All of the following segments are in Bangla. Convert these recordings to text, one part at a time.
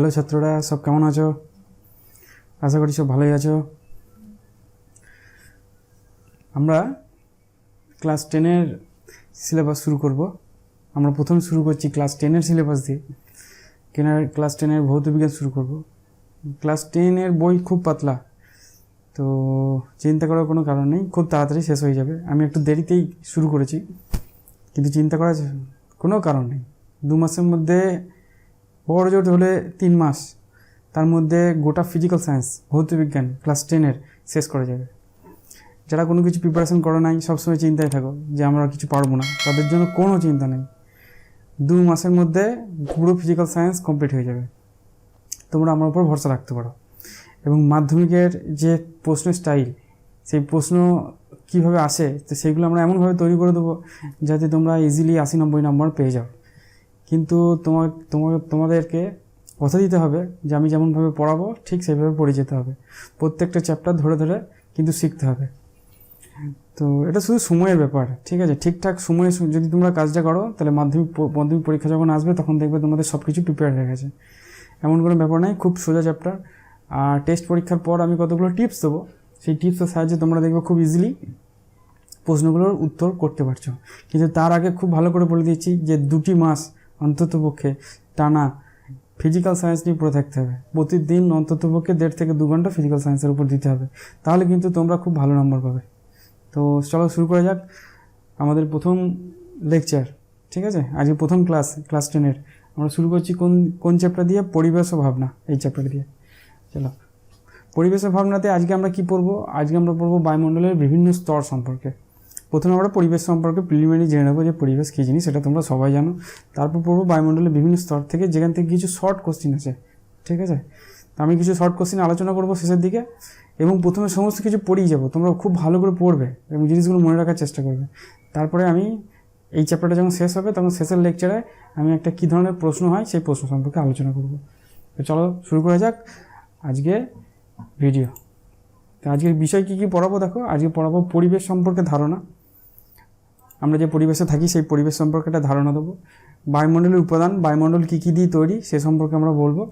হ্যালো ছাত্ররা, সব কেমন আছো? আশা করি সব ভালোই আছো। আমরা ক্লাস 10-এর সিলেবাস শুরু করব। আমরা প্রথম শুরু করছি ক্লাস 10-এর সিলেবাস দিয়ে। ক্লাস 10-এর ভৌতবিজ্ঞান শুরু করব। ক্লাস 10-এর বই খুব পাতলা, তো চিন্তা করার কোনো কারণ নেই, খুব তাড়াতাড়ি শেষ হয়ে যাবে। আমি একটু দেরিতেই শুরু করেছি, কিন্তু চিন্তা করার কোনো কারণ নেই। 2 মাসের মধ্যে, বড় জোট হলে 3 মাস, তার মধ্যে গোটা ফিজিক্যাল সায়েন্স ভৌতবিজ্ঞান ক্লাস 10-এর শেষ করা যাবে। যারা কোনো কিছু প্রিপারেশন করে নাই, সবসময় চিন্তায় থাকো যে আমরা কিছু পারবো না, তাদের জন্য কোনো চিন্তা নেই। 2 মাসের মধ্যে পুরো ফিজিক্যাল সায়েন্স কমপ্লিট হয়ে যাবে। তোমরা আমার উপর ভরসা রাখতে পারো। এবং মাধ্যমিকের যে প্রশ্ন স্টাইল, সেই প্রশ্ন কীভাবে আসে, তো সেইগুলো আমরা এমনভাবে তৈরি করে দেবো যাতে তোমরা ইজিলি 80-90 নম্বর পেয়ে যাও। কিন্তু তোমাদেরকে কথা দিতে হবে যে আমি যেমনভাবে পড়াবো ঠিক সেইভাবে পড়ে যেতে হবে। প্রত্যেকটা চ্যাপ্টার ধরে ধরে কিন্তু শিখতে হবে। তো এটা শুধু সময়ের ব্যাপার, ঠিক আছে? ঠিকঠাক সময়ে যদি তোমরা কাজটা করো, তাহলে মাধ্যমিক পরীক্ষা যখন আসবে তখন দেখবে তোমাদের সব কিছু প্রিপেয়ার হয়ে গেছে। এমন কোনো ব্যাপার নাই, খুব সোজা চ্যাপ্টার। আর টেস্ট পরীক্ষার পর আমি কতগুলো টিপস দেবো, সেই টিপসের সাহায্যে তোমরা দেখবে খুব ইজিলি প্রশ্নগুলোর উত্তর করতে পারছো। কিন্তু তার আগে খুব ভালো করে বলে দিচ্ছি যে 2 মাস অন্ততপক্ষে টানা ফিজিক্যাল সায়েন্স নিয়ে পড়ে থাকতে হবে। প্রতিদিন অন্ততপক্ষে 1.5 থেকে 2 ঘন্টা ফিজিক্যাল সায়েন্সের উপর দিতে হবে, তাহলে কিন্তু তোমরা খুব ভালো নম্বর পাবে। তো চলো শুরু করা যাক আমাদের প্রথম লেকচার, ঠিক আছে? আজকে প্রথম ক্লাস 10-এর আমরা শুরু করছি কোন চ্যাপ্টার দিয়ে? পরিবেশ ও ভাবনা, এই চ্যাপ্টার দিয়ে। চলো, পরিবেশ ও ভাবনাতে আজকে আমরা কি পড়বো? আজকে আমরা পড়বো বায়ুমণ্ডলের বিভিন্ন স্তর সম্পর্কে। প্রথমে আমরা পরিবেশ সম্পর্কে প্রিলিমিনারি জেনে নেবো যে পরিবেশ কী জিনিস, সেটা তোমরা সবাই জানো। তারপর পড়বো বায়ুমণ্ডলের বিভিন্ন স্তর থেকে, যেখান থেকে কিছু শর্ট কোশ্চিন আছে, ঠিক আছে? আমি কিছু শর্ট কোশ্চিন আলোচনা করবো শেষের দিকে, এবং প্রথমে সমস্ত কিছু পড়েই যাবো। তোমরা খুব ভালো করে পড়বে এবং জিনিসগুলো মনে রাখার চেষ্টা করবে। তারপরে আমি এই চ্যাপ্টারটা যখন শেষ হবে, তখন শেষের লেকচারে আমি একটা কী ধরনের প্রশ্ন হয় সেই প্রশ্ন সম্পর্কে আলোচনা করবো। তো চলো শুরু করা যাক আজকে ভিডিও। তো আজকের বিষয় কী পড়াবো দেখো। আজকে পড়াবো পরিবেশ সম্পর্কে ধারণা। আমরা যে পরিবেশে থাকি সেই পরিবেশ সম্পর্কে একটা ধারণা দেবো। বায়ুমণ্ডলের উপাদান, বায়ুমণ্ডল কী কী দিয়ে তৈরি, সে সম্পর্কে আমরা বলবো।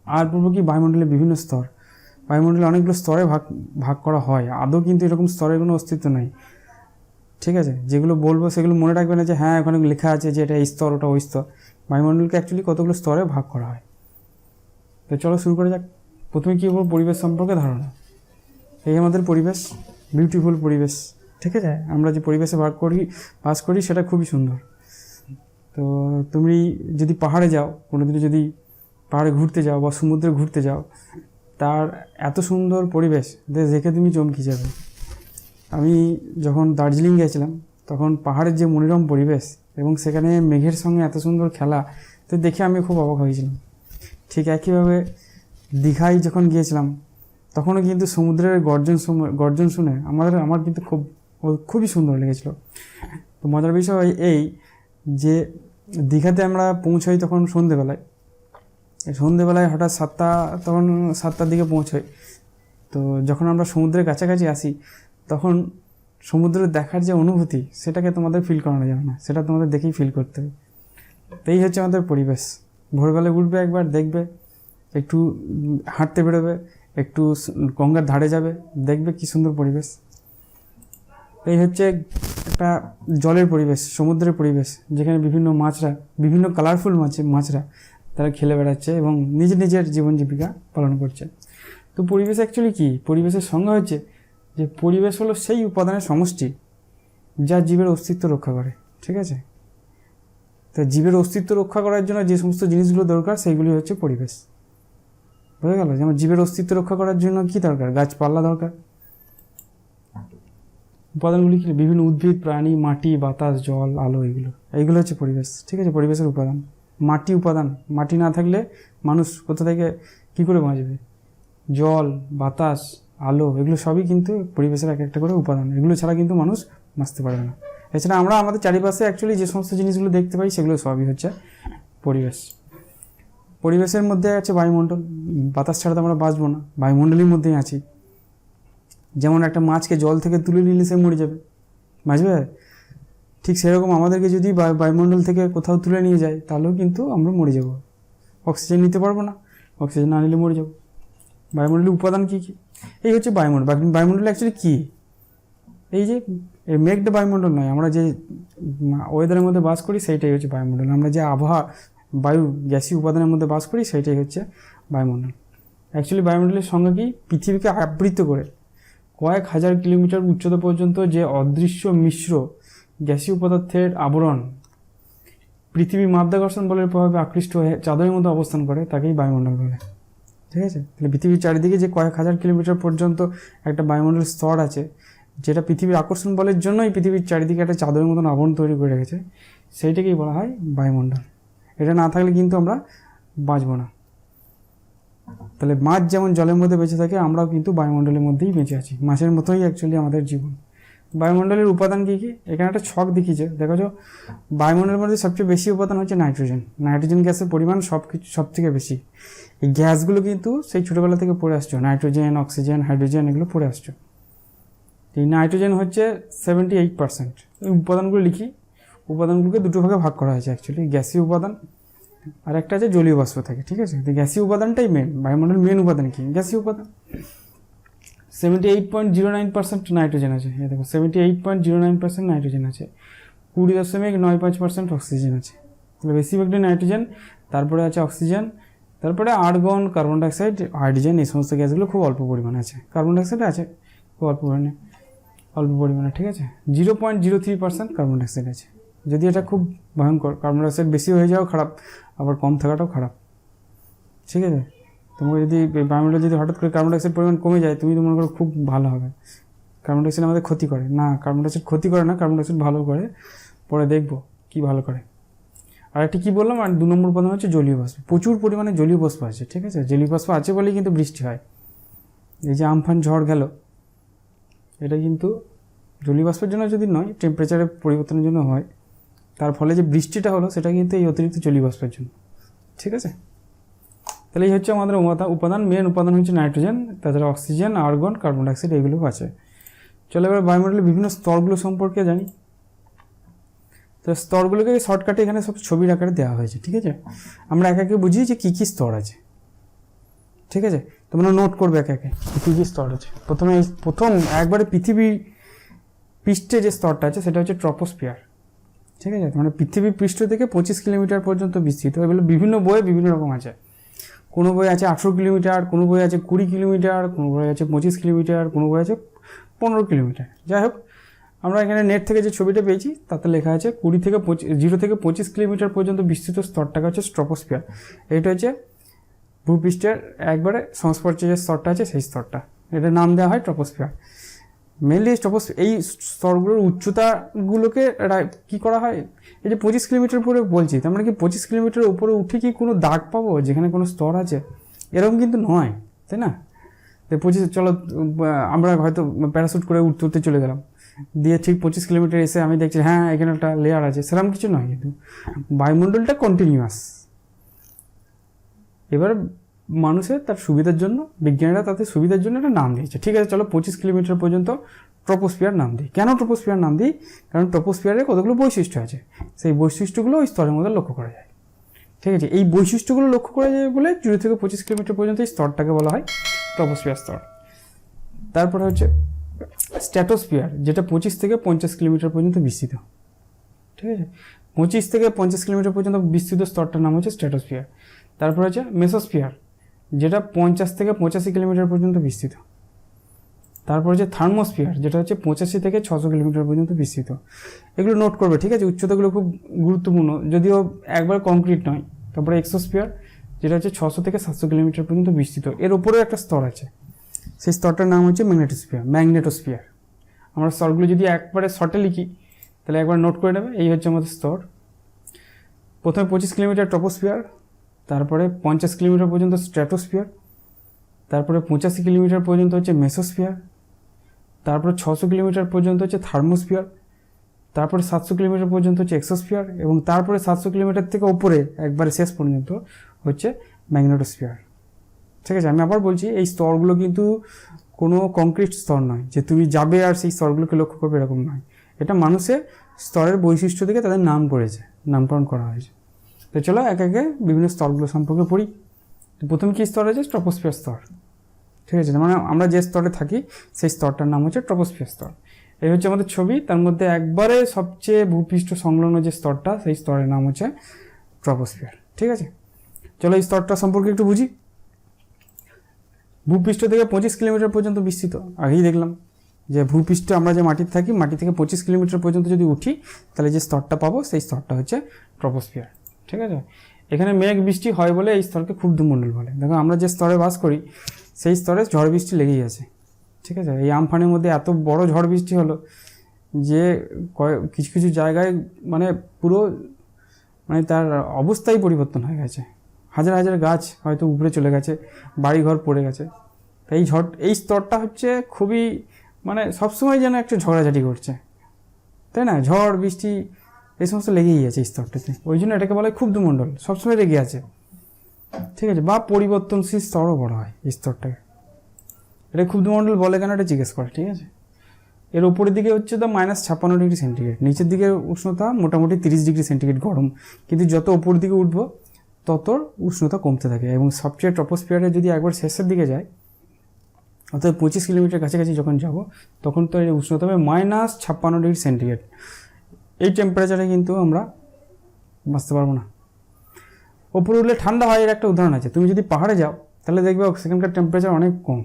আর বলবো কি, বায়ুমণ্ডলের বিভিন্ন স্তর। বায়ুমণ্ডলে অনেকগুলো স্তরে ভাগ করা হয়, আদৌ কিন্তু এরকম স্তরের কোনো অস্তিত্ব নেই, ঠিক আছে? যেগুলো বলবো সেগুলো মনে রাখবে না যে হ্যাঁ ওখানে লেখা আছে যে এটা এই স্তর, ওটা ওই স্তর। বায়ুমণ্ডলকে অ্যাকচুয়ালি কতগুলো স্তরে ভাগ করা হয়। তো চলো শুরু করা যাক। প্রথমে কী বলবো? পরিবেশ সম্পর্কে ধারণা। এই আমাদের পরিবেশ, বিউটিফুল পরিবেশ, ঠিক আছে? আমরা যে পরিবেশে বাস করি সেটা খুবই সুন্দর। তো তুমি যদি পাহাড়ে যাও, কোনোদিনও যদি পাহাড়ে ঘুরতে যাও বা সমুদ্রে ঘুরতে যাও, তার এত সুন্দর পরিবেশ দেখে তুমি চমকে যাবে। আমি যখন দার্জিলিং গিয়েছিলাম, তখন পাহাড়ের যে মনোরম পরিবেশ এবং সেখানে মেঘের সঙ্গে এত সুন্দর খেলা, তো দেখে আমি খুব অবাক হয়েছিলাম। ঠিক একইভাবে দীঘায় যখন গিয়েছিলাম, তখনও কিন্তু সমুদ্রের গর্জন শুনে আমার কিন্তু খুবই সুন্দর লেগেছিলো। তো মজার বিষয় এই যে দীঘাতে আমরা পৌঁছাই তখন সন্ধেবেলায় হঠাৎ তখন 7টার দিকে পৌঁছাই। তো যখন আমরা সমুদ্রের কাছাকাছি আসি, তখন সমুদ্রের দেখার যে অনুভূতি, সেটাকে তোমাদের ফিল করানো যাবে না, সেটা তোমাদের দেখেই ফিল করতে হবে। তো এই হচ্ছে আমাদের পরিবেশ। ভোরবেলায় উঠবে, একবার দেখবে, একটু হাঁটতে বেরোবে, একটু গঙ্গার ধারে যাবে, দেখবে কি সুন্দর পরিবেশ। এই হচ্ছে একটা জলের পরিবেশ, সমুদ্রের পরিবেশ, যেখানে বিভিন্ন কালারফুল মাছরা তারা খেলে বেড়াচ্ছে এবং নিজের জীবন জীবিকা পালন করছে। তো পরিবেশ অ্যাকচুয়ালি কী? পরিবেশের সংজ্ঞা হচ্ছে যে পরিবেশ হলো সেই উপাদানের সমষ্টি যা জীবের অস্তিত্ব রক্ষা করে, ঠিক আছে? তো জীবের অস্তিত্ব রক্ষা করার জন্য যে সমস্ত জিনিসগুলো দরকার, সেইগুলি হচ্ছে পরিবেশ। বুঝে গেল? যেমন জীবের অস্তিত্ব রক্ষা করার জন্য কী দরকার? গাছপালা দরকার। উপাদানগুলি কি? বিভিন্ন উদ্ভিদ, প্রাণী, মাটি, বাতাস, জল, আলো, এইগুলো হচ্ছে পরিবেশ, ঠিক আছে? পরিবেশের উপাদান। মাটি না থাকলে মানুষ কোথা থেকে কী করে বাঁচবে? জল, বাতাস, আলো, এগুলো সবই কিন্তু পরিবেশের একটা করে উপাদান। এগুলো ছাড়া কিন্তু মানুষ বাঁচতে পারবে না। এছাড়া আমরা আমাদের চারিপাশে অ্যাকচুয়ালি যে সমস্ত জিনিসগুলো দেখতে পাই, সেগুলো সবই হচ্ছে পরিবেশ। পরিবেশের মধ্যে আছে বায়ুমণ্ডল। বাতাস ছাড়া তো আমরা বাঁচবো না, বায়ুমণ্ডলের মধ্যেই আছি। যেমন একটা মাছকে জল থেকে তুলে নিলে সে মরে যাবে, বাঁচবে? ঠিক সেরকম আমাদেরকে যদি বায়ুমণ্ডল থেকে কোথাও তুলে নিয়ে যায়, তাহলেও কিন্তু আমরা মরে যাব। অক্সিজেন নিতে পারবো না, অক্সিজেন না নিলে মরে যাবো। বায়ুমণ্ডলের উপাদান কী কী? এই হচ্ছে বায়ুমণ্ডল। বায়ুমণ্ডল অ্যাকচুয়ালি কী? এই যে মেঘটা বায়ুমণ্ডল নয়, আমরা যে ওয়েদারের মধ্যে বাস করি সেইটাই হচ্ছে বায়ুমণ্ডল। আমরা যে আবহাওয়া বায়ু গ্যাসীয় উপাদানের মধ্যে বাস করি সেইটাই হচ্ছে বায়ুমণ্ডল। অ্যাকচুয়ালি বায়ুমণ্ডলের সংজ্ঞা কি? পৃথিবীকে আবৃত করে কয়েক হাজার কিলোমিটার উচ্চতা পর্যন্ত যে অদৃশ্য মিশ্র গ্যাসীয় পদার্থের আবরণ পৃথিবী মাধ্যাকর্ষণ বলের প্রভাবে আকৃষ্ট হয়ে চাঁদের মধ্যে অবস্থান করে তাকেই বায়ুমণ্ডল বলে। ঠিক আছে? তাহলে পৃথিবীর চারিদিকে যে কয়েক হাজার কিলোমিটার পর্যন্ত একটা বায়ুমণ্ডলের স্তর আছে, যেটা পৃথিবীর আকর্ষণ বলের জন্যই পৃথিবীর চারিদিকে একটা চাদরের মতন আবরণ তৈরি করে রেখেছে, সেইটাকেই বলা হয় বায়ুমণ্ডল। এটা না থাকলে কিন্তু আমরা বাঁচব না। তাহলে মাছ যেমন জলের মধ্যে বেঁচে থাকে, আমরাও কিন্তু বায়ুমণ্ডলের মধ্যেই বেঁচে আছি। মাছের মতোই অ্যাকচুয়ালি আমাদের জীবন। বায়ুমণ্ডলের উপাদান কী কী? এখানে একটা ছক দেখিয়েছে, দেখো। বায়ুমণ্ডলের মধ্যে সবচেয়ে বেশি উপাদান হচ্ছে নাইট্রোজেন। নাইট্রোজেন গ্যাসের পরিমাণ সব থেকে বেশি। এই গ্যাসগুলো কিন্তু সেই ছোটোবেলা থেকে পড়ে আসছো, নাইট্রোজেন, অক্সিজেন, হাইড্রোজেন, এগুলো পড়ে আসছো। এই নাইট্রোজেন হচ্ছে 78%। এই উপাদানগুলো লিখি, উপাদানগুলোকে দুটো ভাগে ভাগ করা হয়েছে অ্যাকচুয়ালি, গ্যাসীয় উপাদান আর একটা আছে জলীয় বাষ্প থাকে। ঠিক আছে? তো গ্যাসীয় উপাদানটাই মেন। বায়ুমণ্ডলের মেন উপাদান কি? গ্যাসীয় উপাদান। 78.09% নাইট্রোজেন আছে। এই দেখো 78.09% নাইট্রোজেন আছে, 20.95% অক্সিজেন আছে। তাহলে বেশিরভাগটা নাইট্রোজেন, তারপরে আছে অক্সিজেন, তারপরে আর্গন, কার্বন ডাইঅক্সাইড, হাইড্রোজেন, এই সমস্ত গ্যাসগুলো খুব অল্প পরিমাণে আছে। কার্বন ডাইঅক্সাইড আছে খুব অল্প পরিমাণে। ঠিক আছে? 0.03% কার্বন ডাইঅক্সাইড আছে। যদি এটা খুব ভয়ঙ্কর, কার্বন ডাইঅক্সাইড বেশি হয়ে যাওয়া খারাপ, আবার কম থাকাটাও খারাপ। ঠিক আছে? তোমাকে যদি বায়ুমণ্ডলে যদি হঠাৎ করে কার্বন ডাইঅক্সাইড পরিমাণ কমে যায়, তুমি তো মনে করো খুব ভালো হবে। কার্বন ডাইঅক্সাইড আমাদের ক্ষতি করে না, কার্বন ডাইঅক্সাইড ক্ষতি করে না, কার্বন ডাইঅক্সাইড ভালো করে। পরে দেখবো কি ভালো করে। আর একটি কী বললাম, আর 2 নম্বর উপাদান হচ্ছে জলীয় বাষ্প। প্রচুর পরিমাণে জলীয় বাষ্প আছে। ঠিক আছে? জলীয় বাষ্প আছে বলেই কিন্তু বৃষ্টি হয়। এই যে আমফান ঝড় গেল, এটা কিন্তু জলীয় বাষ্পের জন্য যদি নয়, টেম্পারেচারের পরিবর্তনের জন্য হয়। তার ফলে যে বৃষ্টিটা হলো সেটা কিন্তু এই অতিরিক্ত জলীয় বাষ্পের জন্য। ঠিক আছে? তাহলে এই হচ্ছে আমাদের উপাদান। মেন উপাদান হচ্ছে নাইট্রোজেন, তাছাড়া অক্সিজেন, আর্গন, কার্বন ডাইঅক্সাইড, এগুলো আছে। চলো এবার বায়ুমণ্ডলের বিভিন্ন স্তরগুলো সম্পর্কে জানি। তো স্তরগুলোকে শর্টকাটে এখানে সব ছবির আকারে দেওয়া হয়েছে। ঠিক আছে? আমরা একে একে বুঝি যে কী কী স্তর আছে। ঠিক আছে? তোমরা নোট করবে একে একে কী কী স্তর আছে। প্রথম একবারে পৃথিবী পৃষ্ঠে যে স্তরটা আছে সেটা হচ্ছে ট্রপোস্ফিয়ার। ঠিক আছে? মানে পৃথিবীর পৃষ্ঠ থেকে 25 কিলোমিটার পর্যন্ত বিস্তৃত। এগুলো বিভিন্ন বইয়ে বিভিন্ন রকম আছে। কোনো বই আছে 18 কিলোমিটার, কোনো বই আছে 20 কিলোমিটার, কোনো বই আছে 25 কিলোমিটার, কোনো বই আছে 15 কিলোমিটার। যাই হোক, আমরা এখানে নেট থেকে যে ছবিটা পেয়েছি তাতে লেখা আছে 0 থেকে 25 কিলোমিটার পর্যন্ত বিস্তৃত স্তরটাকে হচ্ছে ট্রপোস্ফিয়ার। এটা হচ্ছে ভূপৃষ্ঠের একবারে সংস্পর্শে যে স্তরটা আছে সেই স্তরটা, এটার নাম দেওয়া হয় ট্রপোস্ফিয়ার। মেনলি এই স্তরগুলোর উচ্চতাগুলোকে কী করা হয়, এই যে 25 কিলোমিটার উপরে বলছি, তার মানে কি 25 কিলোমিটার উপরে উঠে কি কোনো দাগ পাবো যেখানে কোনো স্তর আছে? এরকম কিন্তু নয়, তাই না? তো 25, চলো আমরা হয়তো প্যারাশুট করে উঠতে চলে গেলাম, দিয়ে ঠিক 25 কিলোমিটার এসে আমি দেখছি হ্যাঁ এখানে একটা লেয়ার আছে, সেরকম কিছু নয়। কিন্তু বায়ুমণ্ডলটা কন্টিনিউয়াস। এবার মানুষের তার সুবিধার জন্য, বিজ্ঞানীরা তাদের সুবিধার জন্য একটা নাম দিয়েছে। ঠিক আছে, চলো 25 কিলোমিটার পর্যন্ত ট্রপোস্ফিয়ার নাম দিই। কেন ট্রপোস্ফিয়ার নাম দিই? কারণ ট্রপোস্ফিয়ারের কতগুলো বৈশিষ্ট্য আছে, সেই বৈশিষ্ট্যগুলো ওই স্তরের মধ্যে লক্ষ্য করা যায়। ঠিক আছে? এই বৈশিষ্ট্যগুলো লক্ষ্য করা যায় বলে 0 থেকে 25 কিলোমিটার পর্যন্ত এই স্তরটাকে বলা হয় ট্রপোস্ফিয়ার স্তর। তারপরে হচ্ছে স্ট্র্যাটোস্ফিয়ার, যেটা 25 থেকে 50 কিলোমিটার পর্যন্ত বিস্তৃত। ঠিক আছে? 25 থেকে 50 কিলোমিটার পর্যন্ত বিস্তৃত স্তরটার নাম হচ্ছে স্ট্র্যাটোস্ফিয়ার। তারপর হচ্ছে মেসোস্ফিয়ার, যেটা 50 থেকে 85 কিলোমিটার পর্যন্ত বিস্তৃত। তারপর হচ্ছে থার্মোস্ফিয়ার, যেটা হচ্ছে 85 থেকে 600 কিলোমিটার পর্যন্ত বিস্তৃত। এগুলো নোট করবে। ঠিক আছে? উচ্চতাগুলো খুব গুরুত্বপূর্ণ, যদিও একবার কংক্রিট নয়। তারপরে এক্সোস্ফিয়ার, যেটা হচ্ছে 600 থেকে 700 কিলোমিটার পর্যন্ত বিস্তৃত। এর উপরেও একটা স্তর আছে, সেই স্তরটার নাম হচ্ছে ম্যাগনেটোস্ফিয়ার। আমরা স্তরগুলো যদি একবারে শর্টে লিখি তাহলে একবার নোট করে নেবে। এই হচ্ছে আমাদের স্তর। প্রথমে 25 কিলোমিটার ট্রপোস্ফিয়ার, তারপরে 50 কিলোমিটার পর্যন্ত স্ট্র্যাটোস্ফিয়ার, তারপরে 85 কিলোমিটার পর্যন্ত হচ্ছে মেসোস্ফিয়ার, তারপরে 600 কিলোমিটার পর্যন্ত হচ্ছে থার্মোস্ফিয়ার, তারপরে 700 কিলোমিটার পর্যন্ত হচ্ছে এক্সোস্ফিয়ার, এবং তারপরে 700 কিলোমিটার থেকে ওপরে একবারে শেষ পর্যন্ত হচ্ছে ম্যাগনেটোস্ফিয়ার। ঠিক আছে? আমি আবার বলছি, এই স্তরগুলো কিন্তু কোনো কংক্রিট স্তর নয় যে তুমি যাবে আর সেই স্তরগুলোকে লক্ষ্য করবে, এরকম নয়। এটা মানুষের স্তরের বৈশিষ্ট্য থেকে তাদের নামকরণ করা হয়েছে। তো চলো একে একে বিভিন্ন স্তরগুলো সম্পর্কে পড়ি। তো প্রথম কী স্তর আছে? ট্রপোস্ফিয়ার স্তর। ঠিক আছে, মানে আমরা যে স্তরে থাকি সেই স্তরটার নাম হচ্ছে ট্রপোস্ফিয়ার স্তর। এই হচ্ছে আমাদের ছবি, তার মধ্যে একবারে সবচেয়ে ভূপৃষ্ঠ সংলগ্ন যে স্তরটা সেই স্তরের নাম হচ্ছে ট্রপোস্ফিয়ার। ঠিক আছে, চলো এই স্তরটা সম্পর্কে একটু বুঝি। ভূপৃষ্ঠ থেকে 25 কিলোমিটার পর্যন্ত বিস্তৃত। আগেই দেখলাম যে ভূপৃষ্ঠ আমরা যে মাটিতে থাকি, মাটি থেকে 25 কিলোমিটার পর্যন্ত যদি উঠি তাহলে যে স্তরটা পাবো সেই স্তরটা হচ্ছে ট্রপোস্ফিয়ার। ঠিক আছে, এখানে মেঘ বৃষ্টি হয় বলে এই স্তরকে ক্ষুব্ধমণ্ডল বলে। দেখো আমরা যে স্তরে বাস করি সেই স্তরে ঝড় বৃষ্টি লেগেই আছে। ঠিক আছে, এই আমফানের মধ্যে এত বড় ঝড় বৃষ্টি হলো যে কিছু কিছু জায়গায় মানে পুরো মানে তার অবস্থাই পরিবর্তন হয়ে গেছে। হাজার হাজার গাছ হয়তো উপরে চলে গেছে, বাড়িঘর পড়ে গেছে। তাই এই স্তরটা হচ্ছে খুবই মানে সবসময় যেন একটা ঝগড়াঝাটি করছে, তাই না? ঝড় বৃষ্টি এই সমস্ত লেগেই আছে এই স্তরটাতে, ওই জন্য এটাকে বলা হয় ক্ষুব্ধমণ্ডল, সবসময় লেগে আছে। ঠিক আছে, বা পরিবর্তনশীল স্তরও বলা হয় এই স্তরটাকে। এটা ক্ষুব্ধমণ্ডল বলে কেন এটা জিজ্ঞেস করে। ঠিক আছে, এর উপরের দিকে হচ্ছে তো -56 ডিগ্রি সেন্টিগ্রেড, নিচের দিকে উষ্ণতা মোটামুটি 30 ডিগ্রি সেন্টিগ্রেড গরম, কিন্তু যত উপর দিকে উঠবো তত উষ্ণতা কমতে থাকে। এবং সবচেয়ে ট্রপোস্ফিয়ারে যদি একবার শেষের দিকে যায়, অর্থাৎ 25 কিলোমিটার কাছাকাছি যখন যাব, তখন তো এই উষ্ণতা হবে -56 ডিগ্রি সেন্টিগ্রেড। এই টেম্পারেচারে কিন্তু আমরা বাঁচতে পারবো না। ওপরে উঠলে ঠান্ডা হয়, এর একটা উদাহরণ আছে। তুমি যদি পাহাড়ে যাও তাহলে দেখবে সেখানকার টেম্পারেচার অনেক কম,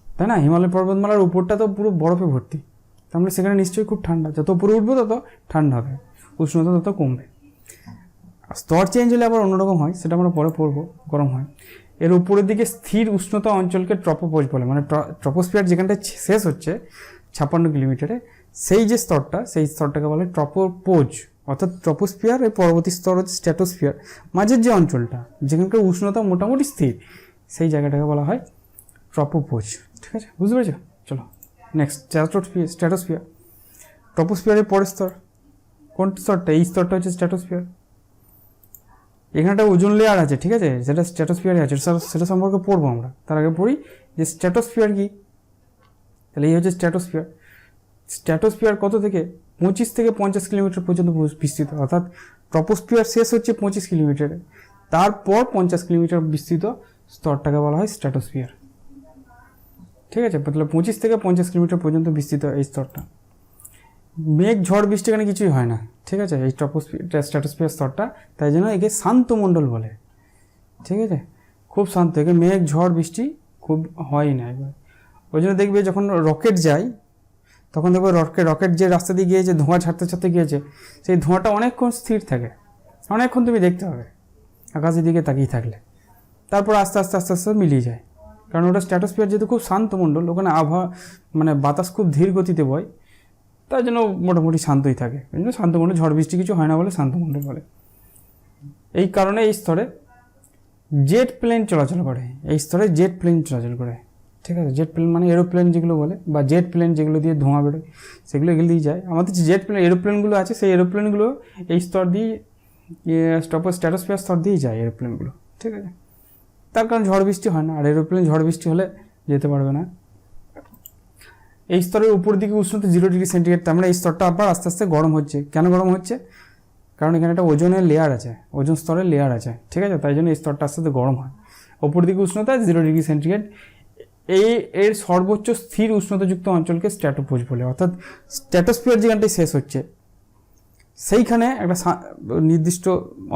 তাই না? হিমালয় পর্বতমালার উপরটা তো পুরো বরফে ভর্তি, তার মানে সেখানে নিশ্চয়ই খুব ঠান্ডা। যত উপরে উঠবো তত ঠান্ডা হবে, উষ্ণতা তত কমবে। স্তর চেঞ্জ হলে আবার অন্যরকম হয়, সেটা আমরা পরে পড়বো, গরম হয়। এর উপরের দিকে স্থির উষ্ণতা অঞ্চলকে ট্রপোপোজ বলে, মানে ট্রপোস্ফিয়ার যেখানটা শেষ হচ্ছে 56 কিলোমিটারে, সেই যে স্তরটা সেই স্তরটাকে বলে ট্রপোপোজ। অর্থাৎ ট্রপোস্ফিয়ার এর পরবর্তী স্তর হচ্ছে স্ট্র্যাটোস্ফিয়ার, মাঝের যে অঞ্চলটা যেখানকার উষ্ণতা মোটামুটি স্থির, সেই জায়গাটাকে বলা হয় ট্রপোপোজ। ঠিক আছে, বুঝতে পেরেছো? চলো নেক্সট, স্ট্র্যাটোস্ফিয়ার। ট্রপোস্ফিয়ারের পরের স্তর কোন স্তরটা? এই স্তরটা হচ্ছে স্ট্র্যাটোস্ফিয়ার। এখানে একটা ওজোন লেয়ার আছে, ঠিক আছে, যেটা স্ট্র্যাটোস্ফিয়ারে আছে, সেটা সম্পর্কে পড়বো আমরা। তার আগে পড়ি যে স্ট্র্যাটোস্ফিয়ার কি। তাহলে এই হচ্ছে স্ট্র্যাটোস্ফিয়ার। স্ট্র্যাটোস্ফিয়ার কত থেকে? 25 থেকে 50 কিলোমিটার পর্যন্ত বিস্তৃত। অর্থাৎ ট্রপোস্ফিয়ার শেষ হচ্ছে 25 কিলোমিটারে, তারপর 50 কিলোমিটার বিস্তৃত স্তরটাকে বলা হয় স্ট্র্যাটোস্ফিয়ার। ঠিক আছে, তাহলে 25 থেকে 50 কিলোমিটার পর্যন্ত বিস্তৃত এই স্তরটা। মেঘ ঝড় বৃষ্টি এখানে কিছুই হয় না। ঠিক আছে, এই স্ট্র্যাটোস্ফিয়ার স্তরটা, তাই জন্য একে শান্ত মণ্ডল বলে। ঠিক আছে, খুব শান্ত, একে মেঘ ঝড় বৃষ্টি খুব হয় না একবার। ওই জন্য দেখবে যখন রকেট যায় তখন দেখবে রকেট যে রাস্তা দিয়ে গিয়েছে, ধোঁয়া ছাড়তে ছাড়তে গিয়েছে, সেই ধোঁয়াটা অনেকক্ষণ স্থির থাকে, অনেকক্ষণ তুমি দেখতে হবে আকাশের দিকে তাকিয়ে থাকলে। তারপর আস্তে আস্তে আস্তে আস্তে মিলিয়ে যায়, কারণ ওটা স্ট্র্যাটোস্ফিয়ার যেহেতু খুব শান্ত মণ্ডল, ওখানে আবহাওয়া মানে বাতাস খুব ধীর গতিতে বয়, তার জন্য মোটামুটি শান্তই থাকে। ওই জন্য শান্তমণ্ডল, ঝড় বৃষ্টি কিছু হয় না বলে শান্তমণ্ডল বলে। এই কারণে এই স্তরে জেট প্লেন চলাচল করে, এই স্তরে জেট প্লেন চলাচল করে। ঠিক আছে, জেট প্লেন মানে এরোপ্লেন যেগুলো বলে, বা জেট প্লেন যেগুলো দিয়ে ধোঁয়া বেরোয়, সেগুলো এগুলো দিয়ে যায়। আমাদের যে জেট প্লেন এরোপ্লেনগুলো আছে, সেই এরোপ্লেনগুলো এই স্তর দিয়ে স্ট্র্যাটোস্ফিয়ার স্তর দিয়েই যায় এরোপ্লেনগুলো। ঠিক আছে, তার কারণ ঝড় বৃষ্টি হয় না, আর এরোপ্লেন ঝড় বৃষ্টি হলে যেতে পারবে না। এই স্তরের উপর দিকে উষ্ণতা 0 ডিগ্রি সেন্টিগ্রেড, তার মানে এই স্তরটা আবার আস্তে আস্তে গরম হচ্ছে। কেন গরম হচ্ছে? কারণ এখানে একটা ওজনের লেয়ার আছে, ওজন স্তরের লেয়ার আছে। ঠিক আছে, তাই জন্য এই স্তরটা আস্তে আস্তে গরম হয়। ওপর দিকে উষ্ণতা 0 ডিগ্রি সেন্টিগ্রেড। এর সর্বোচ্চ স্থির উষ্ণতাযুক্ত অঞ্চলকে স্ট্র্যাটোপোজ বলে। অর্থাৎ স্ট্র্যাটোস্ফিয়ার যেখানটায় শেষ হচ্ছে সেইখানে একটা নির্দিষ্ট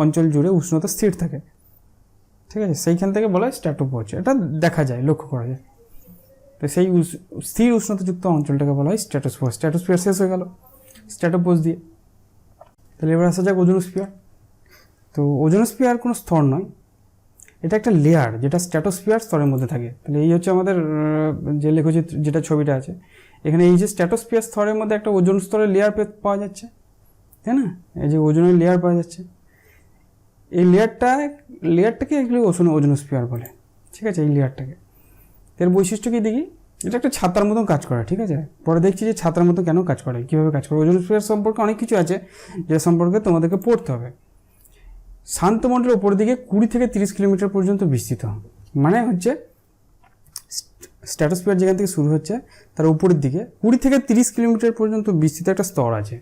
অঞ্চল জুড়ে উষ্ণতা স্থির থাকে। ঠিক আছে, সেইখান থেকে বলা হয় স্ট্র্যাটোপোজ। এটা দেখা যায়, লক্ষ্য করা যায়। তো সেই স্থির উষ্ণতাযুক্ত অঞ্চলটাকে বলা হয় স্ট্র্যাটোস্ফিয়ার। স্ট্র্যাটোস্ফিয়ার শেষ হয়ে গেল স্ট্র্যাটোপোজ দিয়ে। তাহলে এবার আসা যাক ওজোনোস্ফিয়ার। তো ওজোনোস্ফিয়ার কোনো স্তর নয়, এটা একটা লেয়ার যেটা স্ট্র্যাটোস্ফিয়ার স্তরের মধ্যে থাকে। তাহলে এই হচ্ছে আমাদের যে লেখচিত্র, যেটা ছবিটা আছে এখানে, এই যে স্ট্র্যাটোস্ফিয়ার স্তরের মধ্যে একটা ওজোন স্তরের লেয়ার পাওয়া যাচ্ছে, তাই না? এই যে ওজোনের লেয়ার পাওয়া যাচ্ছে, এই লেয়ারটাকে এগুলো ওজোনোস্ফিয়ার বলে। ঠিক আছে, এই লেয়ারটাকে। এর বৈশিষ্ট্য কি দেখি, এটা একটা ছাতার মতন কাজ করে। ঠিক আছে, পরে দেখছি যে ছাতার মতো কেন কাজ করে, কীভাবে কাজ করে। ওজোনোস্ফিয়ার সম্পর্কে অনেক কিছু আছে যেটা সম্পর্কে তোমাদেরকে পড়তে হবে। শান্তমণ্ডলের উপর দিকে 20 থেকে 30 কিলোমিটার পর্যন্ত বিস্তৃত, মানে হচ্ছে স্ট্র্যাটোস্ফিয়ার যেখান থেকে শুরু হচ্ছে তার উপরের দিকে 20 থেকে 30 কিলোমিটার পর্যন্ত বিস্তৃত একটা স্তর আছে।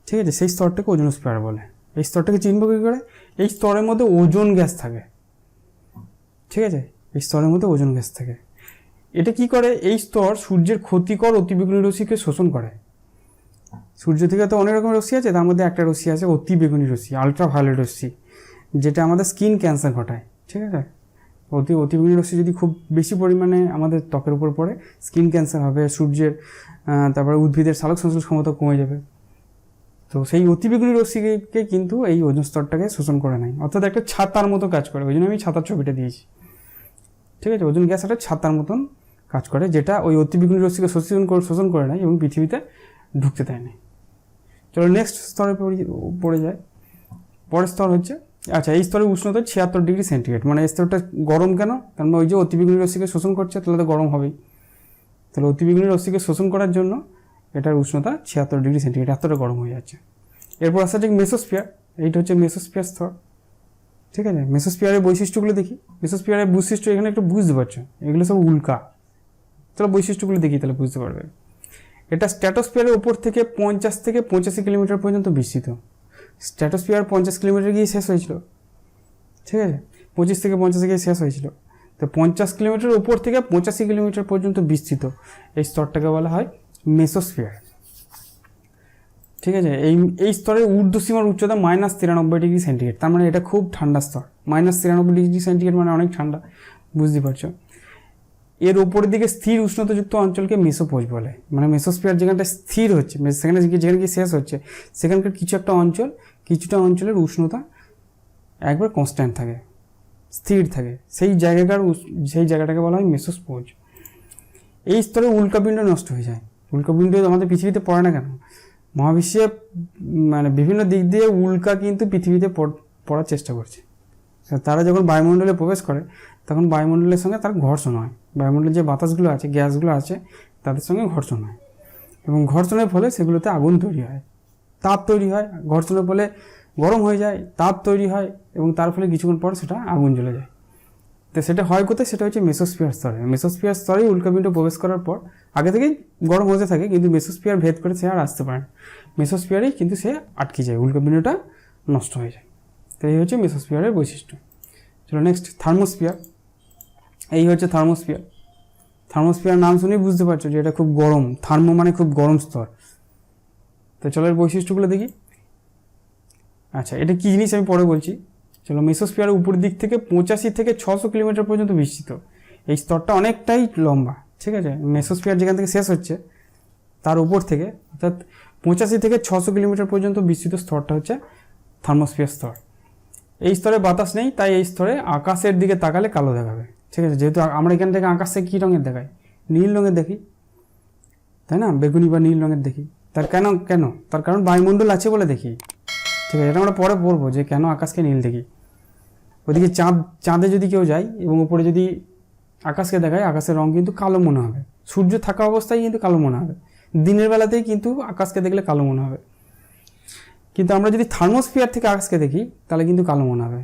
ঠিক আছে, সেই স্তরটাকে ওজোনোস্ফিয়ার বলে। এই স্তরটাকে চিনব কী করে? এই স্তরের মধ্যে ওজোন গ্যাস থাকে, ঠিক আছে? এই স্তরের মধ্যে ওজোন গ্যাস থাকে। এটা কি করে? এই স্তর সূর্যের ক্ষতিকর অতিবেগুনি রশ্মিকে শোষণ করে। সূর্য থেকে তো অনেক রকমের রশ্মি আছে, তার মধ্যে একটা রশ্মি আছে অতিবেগুনি রশ্মি, আলট্রাভায়োলেট রশ্মি, যেটা আমাদের স্কিন ক্যান্সার ঘটায়, ঠিক আছে? অতিবেগুনি রশ্মি যদি খুব বেশি পরিমাণে আমাদের ত্বকের উপর পড়ে, স্কিন ক্যান্সার হবে, সূর্যের তারপরে উদ্ভিদের সালোক সংশ্লেষ ক্ষমতা কমে যাবে। তো সেই অতিবেগুনি রশ্মিকে কিন্তু এই ওজোন স্তরটাকে শোষণ করে নেয়, অর্থাৎ একটা ছাতার মতো কাজ করে। ওই জন্য আমি ছাতার ছবিটা দিয়েছি, ঠিক আছে? ওজোন গ্যাস একটা ছাতার মতন কাজ করে, যেটা ওই অতিবেগুনি রশ্মিকে শোষণ করে নেয় এবং পৃথিবীতে ঢুকতে দেয় না। চলো নেক্সট স্তরে পড়ে যায়। পরের স্তর হচ্ছে, আচ্ছা, এই স্তরের উষ্ণতা 76 ডিগ্রি সেন্টিগ্রেড। মানে এই স্তরটা গরম কেন? কারণ ওই যে অতিবেগুনি রশ্মিকে শোষণ করছে, তাহলে তো গরম হবেই। তাহলে অতিবেগুনি রশ্মিকে শোষণ করার জন্য এটার উষ্ণতা 76 ডিগ্রি সেন্টিগ্রেড, এতটা গরম হয়ে যাচ্ছে। এরপর আসা হচ্ছে মেসোস্ফিয়ার। এইটা হচ্ছে মেসোস্ফিয়ার স্তর, ঠিক আছে? মেসোস্ফিয়ারের বৈশিষ্ট্যগুলো দেখি। মেসোস্ফিয়ারের বৈশিষ্ট্য এখানে একটু বুঝতে পারছো, এগুলো সব উল্কা। চলো বৈশিষ্ট্যগুলো দেখি, তাহলে বুঝতে পারবে। এটা স্ট্র্যাটোস্ফিয়ারের উপর থেকে 50 থেকে 85 কিলোমিটার পর্যন্ত বিস্তৃত। স্ট্র্যাটোস্ফিয়ার 50 কিলোমিটার গিয়ে শেষ হয়েছিল, ঠিক আছে? 25 থেকে 50 গিয়ে শেষ হয়েছিল। তো 50 কিলোমিটার উপর থেকে 85 কিলোমিটার পর্যন্ত বিস্তৃত এই স্তরটাকে বলা হয় মেসোস্ফিয়ার, ঠিক আছে? এই স্তরের ঊর্ধ্বসীমার উচ্চতা -93 ডিগ্রি সেন্টিগ্রেড। তার মানে এটা খুব ঠান্ডা স্তর। -93 ডিগ্রি সেন্টিগ্রেড মানে অনেক ঠান্ডা, বুঝতে পারছো? এর ওপরের দিকে স্থির উষ্ণতাযুক্ত অঞ্চলকে মেসোপোজ বলে। মানে মেসোস্ফিয়ার যেখানটা স্থির হচ্ছে, সেখানে যেখানে কি শেষ হচ্ছে, সেখানকার কিছুটা অঞ্চলের উষ্ণতা একবার কনস্ট্যান্ট থাকে, স্থির থাকে, সেই জায়গাটাকে বলা হয় মেসোস্পোজ। এই স্তরে উল্কাপিণ্ড নষ্ট হয়ে যায়। উল্কাপিণ্ড আমাদের পৃথিবীতে পড়ে না কেন? মহাবিশ্বে মানে বিভিন্ন দিক দিয়ে উল্কা কিন্তু পৃথিবীতে পড়ার চেষ্টা করছে। তারা যখন বায়ুমণ্ডলে প্রবেশ করে, তখন বায়ুমণ্ডলের সঙ্গে তার ঘর্ষণ হয়। বায়ুমণ্ডলের যে বাতাসগুলো আছে, গ্যাসগুলো আছে, তাদের সঙ্গে ঘর্ষণ হয়, এবং ঘর্ষণের ফলে সেগুলোতে আগুন তৈরি হয়, তাপ তৈরি হয়। ঘর্ষণের ফলে গরম হয়ে যায়, তাপ তৈরি হয়, এবং তার ফলে কিছুক্ষণ পর সেটা আগুন জ্বলে যায়। তো সেটা হয় কোথায়? সেটা হচ্ছে মেসোস্ফিয়ার স্তরে। মেসোস্ফিয়ার স্তরে উল্কাপিণ্ড প্রবেশ করার পর আগে থেকেই গরম হতে থাকে, কিন্তু মেসোস্ফিয়ার ভেদ করে সে আর আসতে পারে না। মেসোস্ফিয়ারেই কিন্তু সে আটকে যায়, উল্কাপিণ্ডটা নষ্ট হয়ে যায়। তো এই হচ্ছে মেসোস্ফিয়ারের বৈশিষ্ট্য। চলো নেক্সট, থার্মোস্ফিয়ার। এই হচ্ছে থার্মোস্ফিয়ার। থার্মোস্ফিয়ার নাম শুনেই বুঝতে পারছো যে এটা খুব গরম। থার্মো মানে খুব গরম স্তর। তো চলো এর বৈশিষ্ট্যগুলো দেখি। আচ্ছা, এটা কী জিনিস আমি পরে বলছি। চলো, মেসোস্ফিয়ারের উপরের দিক থেকে 85 থেকে 600 কিলোমিটার পর্যন্ত বিস্তৃত। এই স্তরটা অনেকটাই লম্বা, ঠিক আছে? মেসোস্ফিয়ার যেখান থেকে শেষ হচ্ছে, তার উপর থেকে অর্থাৎ 85 থেকে 600 কিলোমিটার পর্যন্ত বিস্তৃত স্তরটা হচ্ছে থার্মোস্ফিয়ার স্তর। এই স্তরে বাতাস নেই, তাই এই স্তরে আকাশের দিকে তাকালে কালো দেখাবে, ঠিক আছে? যেহেতু আমরা এখান থেকে আকাশে কী রঙের দেখাই? নীল রঙের দেখি, তাই না? বেগুনি বা নীল রঙের দেখি। তার তার কারণ বায়ুমণ্ডল আছে বলে দেখি, ঠিক আছে? এটা আমরা পরে পড়বো যে কেন আকাশকে নীল দেখি। ওদিকে চাঁদে যদি কেউ যায় এবং উপরে যদি আকাশকে দেখায়, আকাশের রং কিন্তু কালো মনে হবে। সূর্য থাকা অবস্থায় কিন্তু কালো মনে হবে, দিনের বেলাতেই কিন্তু আকাশকে দেখলে কালো মনে হবে। কিন্তু আমরা যদি থার্মোস্ফিয়ার থেকে আকাশকে দেখি, তাহলে কিন্তু কালো মনে হবে।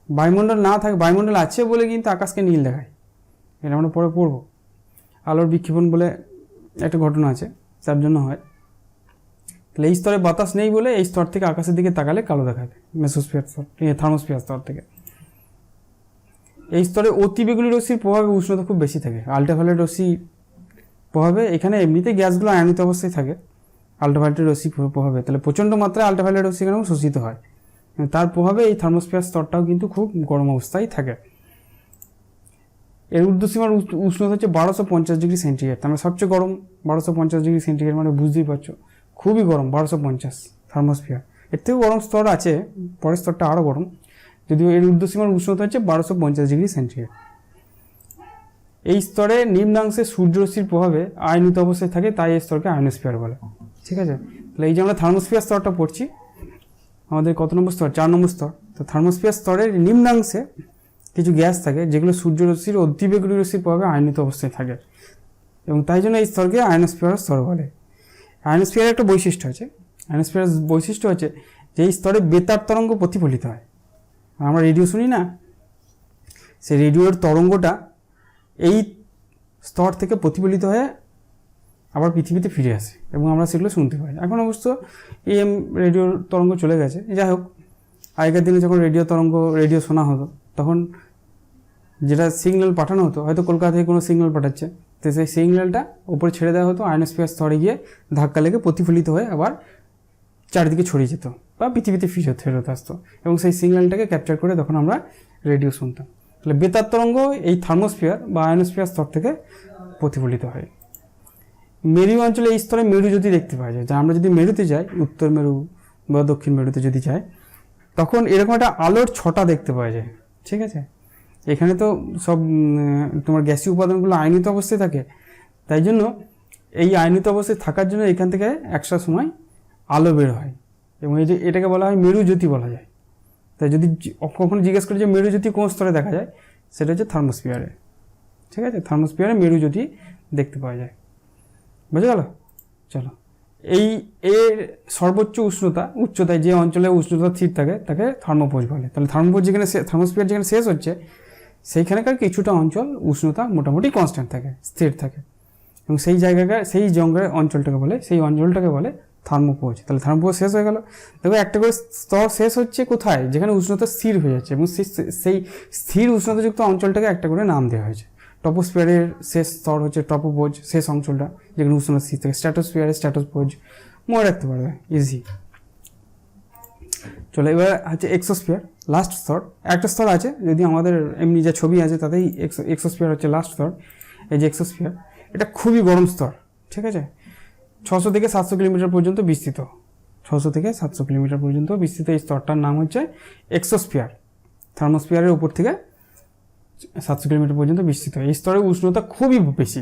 বায়ুমণ্ডল না থাকে, বায়ুমণ্ডল আছে বলে কিন্তু আকাশকে নীল দেখায়। এটা আমরা পরে পড়বো। আলোর বিক্ষেপণ বলে একটা ঘটনা আছে, তার জন্য হয়। তাহলে এই স্তরে বাতাস নেই বলে এই স্তর থেকে আকাশের দিকে তাকালে কালো দেখাবে, মেসোস্ফিয়ার স্তর, থার্মোস্ফিয়ার স্তর থেকে। এই স্তরে অতিবেগুনি রশ্মির প্রভাবে উষ্ণতা খুব বেশি থাকে। আল্ট্রাভায়োলেট রশ্মি প্রভাবে এখানে এমনিতে গ্যাসগুলো আয়নিত অবস্থায় থাকে, আল্ট্রাভায়োলেট রশ্মি প্রভাবে, তাহলে প্রচণ্ড মাত্রায় আল্ট্রাভায়োলেট রশ্মি এখানেও শোষিত হয়। তার প্রভাবে এই থার্মোস্ফিয়ার স্তরটাও কিন্তু খুব গরম অবস্থায় থাকে। এর ঊর্ধ্বসীমার উষ্ণতা হচ্ছে 1250 ডিগ্রি সেন্টিগ্রেড। আমরা সবচেয়ে গরম 1250 ডিগ্রি সেন্টিগ্রেড, মানে বুঝতেই পারছো খুবই গরম। 1250 থার্মোস্ফিয়ার। এর থেকেও গরম স্তর আছে, পরের স্তরটা আরও গরম, যদিও এর ঊর্ধ্বসীমার উষ্ণতা হচ্ছে 1250 ডিগ্রি সেন্টিগ্রেড। এই স্তরে নিম্নাংশে সূর্যরশ্মির প্রভাবে আয়নিত অবস্থায় থাকে, তাই এই স্তরকে আয়নোস্ফিয়ার বলে, ঠিক আছে? তাহলে এই যে আমরা থার্মোস্ফিয়ার স্তরটা পড়ছি, আমাদের কত নম্বর স্তর? 4 নম্বর স্তর। তো থার্মোস্ফিয়ার স্তরের নিম্নাংশে কিছু গ্যাস থাকে, যেগুলো সূর্যরশ্মির অতিবেগুনি রশ্মির প্রভাবে আয়নিত অবস্থায় থাকে, এবং তাই জন্য এই স্তরকে আয়নোস্ফিয়ার স্তর বলে। আয়নোস্ফিয়ারের একটা বৈশিষ্ট্য আছে। আয়নোস্ফিয়ারের বৈশিষ্ট্য হচ্ছে যে এই স্তরে বেতার তরঙ্গ প্রতিফলিত হয়। আমরা রেডিও শুনি না, সেই রেডিওর তরঙ্গটা এই স্তর থেকে প্রতিফলিত হয়ে আবার পৃথিবীতে ফিরে আসে এবং আমরা সেগুলো শুনতে পাই। এখন অবশ্য এম রেডিও তরঙ্গ চলে গেছে। যাই হোক, আগেকার দিনে যখন রেডিও শোনা হতো, তখন যেটা সিগন্যাল পাঠানো হতো, হয়তো কলকাতা থেকে কোনো সিগন্যাল পাঠাচ্ছে, তো সেই সিগন্যালটা ওপরে ছেড়ে দেওয়া হতো, আয়নোস্ফিয়ার স্তরে গিয়ে ধাক্কা লেগে প্রতিফলিত হয়ে আবার চারিদিকে ছড়িয়ে যেত বা পৃথিবীতে ফেরত আসতো, এবং সেই সিগন্যালটাকে ক্যাপচার করে তখন আমরা রেডিও শুনতাম। তাহলে বেতার তরঙ্গ এই থার্মোস্ফিয়ার বা আয়নোস্ফিয়ার স্তর থেকে প্রতিফলিত হয়। মেরু অঞ্চলে এই স্তরে মেরু যদি দেখতে পাওয়া যায়, যা আমরা যদি মেরুতে যাই, উত্তর মেরু বা দক্ষিণ মেরুতে যদি যাই, তখন এরকম একটা আলোর ছটা দেখতে পাওয়া যায়। ঠিক আছে, এখানে তো সব তোমার গ্যাসীয় উপাদানগুলো আয়নিত অবস্থায় থাকে, তাই জন্য এই আয়নিত অবস্থায় থাকার জন্য এখান থেকে একটা সময় আলো বের হয়, এবং এই যে এটাকে বলা হয় মেরুজ্যোতি বলা যায়। তাই যদি কখনো জিজ্ঞেস করে যে মেরুজ্যোতি কোন স্তরে দেখা যায়, সেটা হচ্ছে থার্মোস্ফিয়ারে। ঠিক আছে, থার্মোস্ফিয়ারে মেরুজ্যোতি দেখতে পাওয়া যায়। বুঝে গেল? চলো, এর সর্বোচ্চ উচ্চতায় যে অঞ্চলে উষ্ণতা স্থির থাকে তাকে থার্মোপোজ বলে। তাহলে থার্মোস্ফিয়ার যেখানে শেষ হচ্ছে, সেইখানকার কিছুটা অঞ্চল উষ্ণতা মোটামুটি কনস্ট্যান্ট থাকে, স্থির থাকে, এবং সেই অঞ্চলটাকে বলে থার্মোপোজ। তাহলে থার্মোপোজ শেষ হয়ে গেল। দেখো, একটা করে স্তর শেষ হচ্ছে কোথায়, যেখানে উষ্ণতা স্থির হয়ে যাচ্ছে, এবং সেই স্থির উষ্ণতাযুক্ত অঞ্চলটাকে একটা করে নাম দেওয়া হয়েছে। টপোস্ফিয়ারের শেষ স্তর হচ্ছে টপোপোজ, শেষ অঞ্চলটা যেখানে উষ্ণতা স্থির থাকে। স্ট্র্যাটোস্ফিয়ারের স্ট্র্যাটোপোজ, মনে রাখতে পারবে, ইজি। চলো, এবার হচ্ছে এক্সোস্ফিয়ার, লাস্ট স্তর। একটা স্তর আছে, যদি আমাদের এমনি যা ছবি আছে তাতেই এক্সোস্ফিয়ার হচ্ছে লাস্ট স্তর। এই যে এক্সোস্ফিয়ার, এটা খুবই গরম স্তর। ঠিক আছে, 600 থেকে 700 কিলোমিটার পর্যন্ত বিস্তৃত। 600 থেকে 700 কিলোমিটার পর্যন্ত বিস্তৃত এই স্তরটার নাম হচ্ছে এক্সোস্ফিয়ার। থার্মোস্ফিয়ারের উপর থেকে 700 কিলোমিটার পর্যন্ত বিস্তৃত। এই স্তরের উষ্ণতা খুবই বেশি,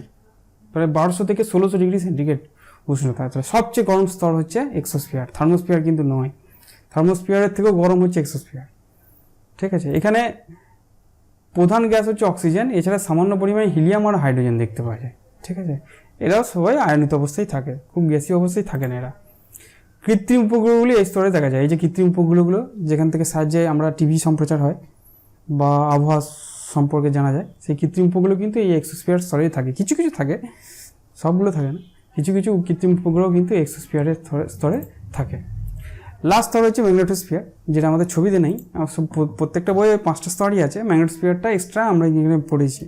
প্রায় 1200 থেকে 1600 ডিগ্রি সেন্টিগ্রেড উষ্ণতা। সবচেয়ে গরম স্তর হচ্ছে এক্সোস্ফিয়ার, থার্মোস্ফিয়ার কিন্তু নয়। থার্মোস্ফিয়ারের থেকেও গরম হচ্ছে এক্সোস্ফিয়ার। ঠিক আছে, এখানে প্রধান গ্যাস হচ্ছে অক্সিজেন, এছাড়া সামান্য পরিমাণে হিলিয়াম আর হাইড্রোজেন দেখতে পাওয়া যায়। ঠিক আছে, এরাও সবাই আয়নিত অবস্থায় থাকে, খুব গ্যাসীয় অবস্থায় থাকে না এরা। কৃত্রিম উপগ্রহগুলি এই স্তরে দেখা যায়। এই যে কৃত্রিম উপগ্রহগুলো, যেখান থেকে সাহায্যে আমরা টিভি সম্প্রচার হয় বা আবহাওয়া সম্পর্কে জানা যায়, সেই কৃত্রিম উপগ্রহ কিন্তু এই এক্সোস্ফিয়ার স্তরেই থাকে। কিছু কিছু থাকে, সবগুলো থাকে না, কিছু কিছু কৃত্রিম উপগ্রহ কিন্তু এক্সোস্ফিয়ারের স্তরে থাকে। লাস্ট স্তর হচ্ছে ম্যাগনেটোস্ফিয়ার, যেটা আমাদের ছবিতে নেই, প্রত্যেকটা বইয়ে 5টা স্তরই আছে। ম্যাগনেটোস্ফিয়ারটা এক্সট্রা আমরা এখানে পড়েছি।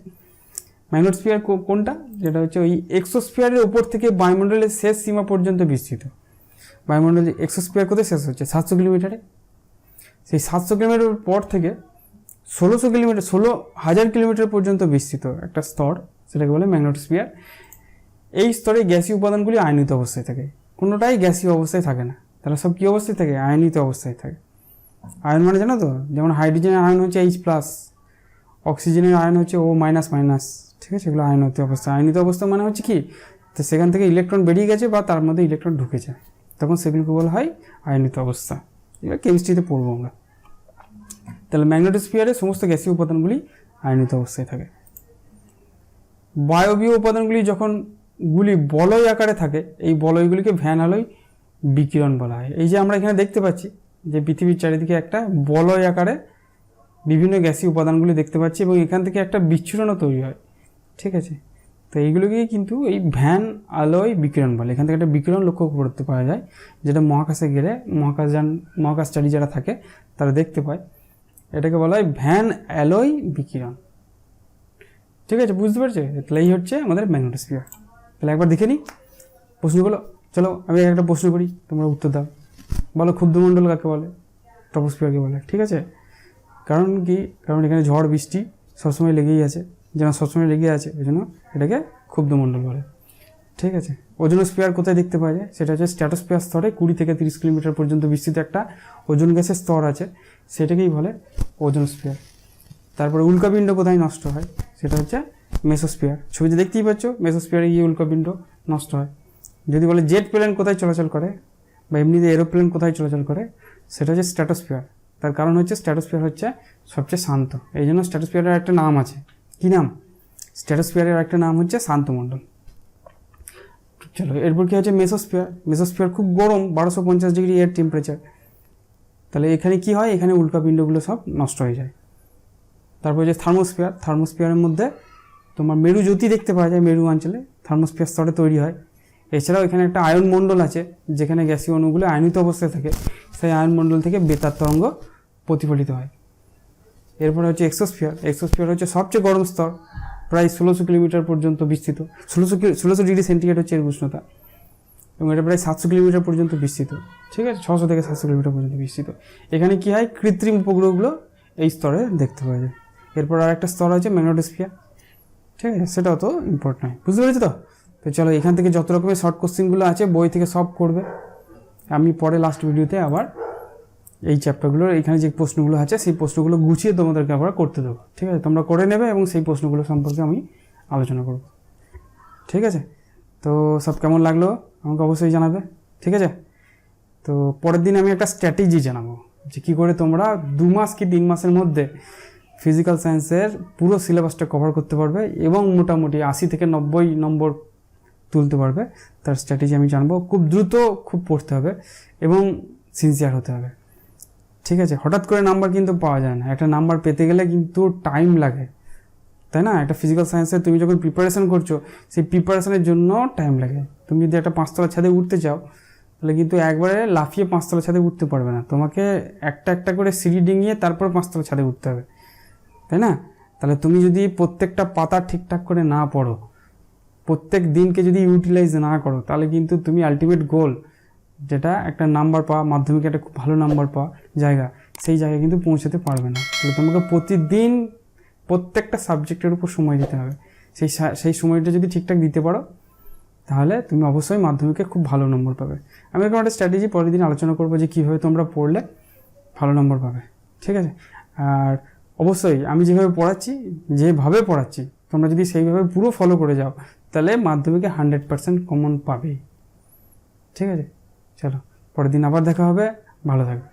ম্যাগনেটোস্ফিয়ার কোনটা, যেটা হচ্ছে ওই এক্সোস্ফিয়ারের উপর থেকে বায়ুমণ্ডলের শেষ সীমা পর্যন্ত বিস্তৃত। বায়ুমণ্ডলের এক্সোস্ফিয়ার কোথায় শেষ হচ্ছে, 700 কিলোমিটারে। সেই 700 কিলোমিটার পর থেকে 16,000 কিলোমিটার পর্যন্ত বিস্তৃত একটা স্তর, সেটাকে বলে ম্যাগনেটোস্ফিয়ার। এই স্তরে গ্যাসীয় উপাদানগুলি আয়নিত অবস্থায় থাকে, কোনোটাই গ্যাসীয় অবস্থায় থাকে না। তারা সব কী অবস্থায় থাকে, আয়নিত অবস্থায় থাকে। আয়ন মানে জানো তো, যেমন হাইড্রোজেনের আয়ন হচ্ছে H+, অক্সিজেনের আয়ন হচ্ছে O-। ঠিক আছে, এগুলো আয়নিত অবস্থা। আয়নিত অবস্থা মানে হচ্ছে কি, তো সেখান থেকে ইলেকট্রন বেরিয়ে গেছে বা তার মধ্যে ইলেকট্রন ঢুকেছে, তখন সেগুলোকে বলা হয় আয়নিত অবস্থা। এবার কেমিস্ট্রিতে পড়বো আমরা। তাহলে ম্যাগনেটোস্ফিয়ারে সমস্ত গ্যাসীয় উপাদানগুলি আয়নিত অবস্থায় থাকে। বায়বীয় উপাদানগুলি যখন বলয় আকারে থাকে, এই বলয়গুলিকে ভ্যান আলোয় বিকিরণ বলা হয়। এই যে আমরা এখানে দেখতে পাচ্ছি যে পৃথিবীর চারিদিকে একটা বলয় আকারে বিভিন্ন গ্যাসীয় উপাদানগুলি দেখতে পাচ্ছি, এবং এখান থেকে একটা বিচ্ছুরণও তৈরি হয়। ঠিক আছে, তো এইগুলোকেই কিন্তু এই ভ্যান আলোয় বিকিরণ বলে। এখান থেকে একটা বিকিরণ লক্ষ্য করতে পাওয়া যায়, যেটা মহাকাশে গেলে মহাকাশচারী যারা থাকে তারা দেখতে পায়। এটাকে বলা হয় ভ্যান অ্যালোয় বিকিরণ। ঠিক আছে, বুঝতে পারছো? তাহলে এই হচ্ছে আমাদের ম্যাগনেটোস্ফিয়ার। তাহলে একবার দেখে নিই প্রশ্নগুলো। চলো, আমি একটা প্রশ্ন করি, তোমরা উত্তর দাও। বলো, ক্ষুদ্রমণ্ডল কাকে বলে, ট্রপোস্ফিয়ারকে বলে। ঠিক আছে, কারণ কি, কারণ এখানে ঝড় বৃষ্টি সবসময় লেগেই আছে, যেন সবসময় লেগে আছে, ওই জন্য এটাকে ক্ষুদ্রমণ্ডল বলে। ঠিক আছে, ওজোনোস্ফিয়ার কোথায় দেখতে পাওয়া যায়, সেটা হচ্ছে স্ট্র্যাটোস্ফিয়ার স্তরে 20 থেকে 30 কিলোমিটার পর্যন্ত বিস্তৃত একটা ওজোন গ্যাসের স্তর আছে, সেটাকেই বলে ওজোনোস্ফিয়ার। তারপরে উল্কাপিণ্ড কোথায় নষ্ট হয়, সেটা হচ্ছে মেসোস্ফিয়ার। ছবিতে দেখতেই পাচ্ছ, মেসোস্ফিয়ারে গিয়ে উল্কাপিণ্ড নষ্ট হয়। যদি বলে জেট প্লেন কোথায় চলাচল করে বা এমনিতে এরোপ্লেন কোথায় চলাচল করে, সেটা হচ্ছে স্ট্র্যাটোস্ফিয়ার। তার কারণ হচ্ছে স্ট্র্যাটোস্ফিয়ার হচ্ছে সবচেয়ে শান্ত, এই জন্য স্ট্র্যাটোস্ফিয়ারের একটা নাম আছে। কী নাম? স্ট্র্যাটোস্ফিয়ারের একটা নাম হচ্ছে শান্তমণ্ডল। চলো, এরপর কী হচ্ছে মেসোস্ফিয়ার। মেসোস্ফিয়ার খুব গরম, 1250 ডিগ্রি এর টেম্পারেচার। তাহলে এখানে কি হয়, এখানে উল্কাপিণ্ডগুলো সব নষ্ট হয়ে যায়। তারপর হচ্ছে থার্মোস্ফিয়ারের মধ্যে তোমার মেরুজ্যোতি দেখতে পাওয়া যায়। মেরু অঞ্চলে থার্মোস্ফিয়ার স্তরে তৈরি হয়। এছাড়াও এখানে একটা আয়ন মণ্ডল আছে, যেখানে গ্যাসীয় অণুগুলো আয়নিত অবস্থায় থাকে, সেই আয়ন মণ্ডল থেকে বেতার তরঙ্গ প্রতিফলিত হয়। এরপরে হচ্ছে এক্সোস্ফিয়ার। এক্সোস্ফিয়ার হচ্ছে সবচেয়ে গরম স্তর, প্রায় 1600 কিলোমিটার পর্যন্ত বিস্তৃত। 1600 ডিগ্রি সেন্টিগ্রেড হচ্ছে এর উষ্ণতা, এবং এটা প্রায় 700 কিলোমিটার পর্যন্ত বিস্তৃত। ঠিক আছে, 600 থেকে 700 কিলোমিটার পর্যন্ত বিস্তৃত। এখানে কি হয়, কৃত্রিম উপগ্রহগুলো এই স্তরে দেখতে পাওয়া যায়। এরপর আর একটা স্তর আছে ম্যাগনেটোস্ফিয়ার। ঠিক আছে, সেটাও তো ইম্পর্টেন্ট, বুঝতে পেরেছি তো? তো চলো, এখান থেকে যত রকমের শর্ট কোশ্চেনগুলো আছে বই থেকে সব করবে। আমি পরে লাস্ট ভিডিওতে আবার এই চ্যাপ্টারগুলোর এখানে যে প্রশ্নগুলো আছে সেই প্রশ্নগুলো গুছিয়ে তোমাদেরকে আবার করতে দেবো। ঠিক আছে, তোমরা করে নেবে এবং সেই প্রশ্নগুলো সম্পর্কে আমি আলোচনা করব। ঠিক আছে, তো সব কেমন লাগলো আমাকে অবশ্যই জানাবে। ঠিক আছে, তো পরের দিন আমি একটা স্ট্র্যাটেজি জানাবো যে কী করে তোমরা 2 মাস কি 3 মাসের মধ্যে ফিজিক্যাল সায়েন্সের পুরো সিলেবাসটা কভার করতে পারবে এবং মোটামুটি 80 থেকে 90 নম্বর তুলতে পারবে। তার স্ট্র্যাটেজি আমি জানবো। খুব দ্রুত খুব পড়তে হবে এবং সিনসিয়ার হতে হবে। ঠিক আছে, হঠাৎ করে নাম্বার কিন্তু পাওয়া যায় না। একটা নাম্বার পেতে গেলে কিন্তু টাইম লাগে, তাই না? একটা ফিজিক্যাল সায়েন্সে তুমি যখন প্রিপারেশন করছো, সেই প্রিপারেশনের জন্য টাইম লাগে। তুমি যদি একটা 5তলা ছাদে উঠতে চাও, তাহলে কিন্তু একবারে লাফিয়ে 5তলা ছাদে উঠতে পারবে না। তোমাকে একটা একটা করে সিঁড়ি ডিঙিয়ে তারপর 5তলা ছাদে উঠতে হবে, তাই না? তাহলে তুমি যদি প্রত্যেকটা পাতা ঠিকঠাক করে না পড়ো, প্রত্যেক দিনকে যদি ইউটিলাইজ না করো, তাহলে কিন্তু তুমি আলটিমেট গোল, যেটা একটা নাম্বার পাওয়া, মাধ্যমিকে একটা খুব ভালো নাম্বার পাওয়া জায়গা, সেই জায়গায় কিন্তু পৌঁছাতে পারবে না। তাহলে তোমাকে প্রতিদিন প্রত্যেকটা সাবজেক্টের উপর সময় দিতে হবে। সেই সময়টা যদি ঠিকঠাক দিতে পারো, তাহলে তুমি অবশ্যই মাধ্যমিকে খুব ভালো নম্বর পাবে। আমি এরকম একটা স্ট্র্যাটেজি পরের দিন আলোচনা করবো যে কীভাবে তোমরা পড়লে ভালো নম্বর পাবে। ঠিক আছে, আর অবশ্যই আমি যেভাবে পড়াচ্ছি তোমরা যদি সেইভাবে পুরো ফলো করে যাও, তাহলে মাধ্যমিকে 100% কমন পাবেই। ঠিক আছে, চলো পরের দিন আবার দেখা হবে। ভালো থাকবে।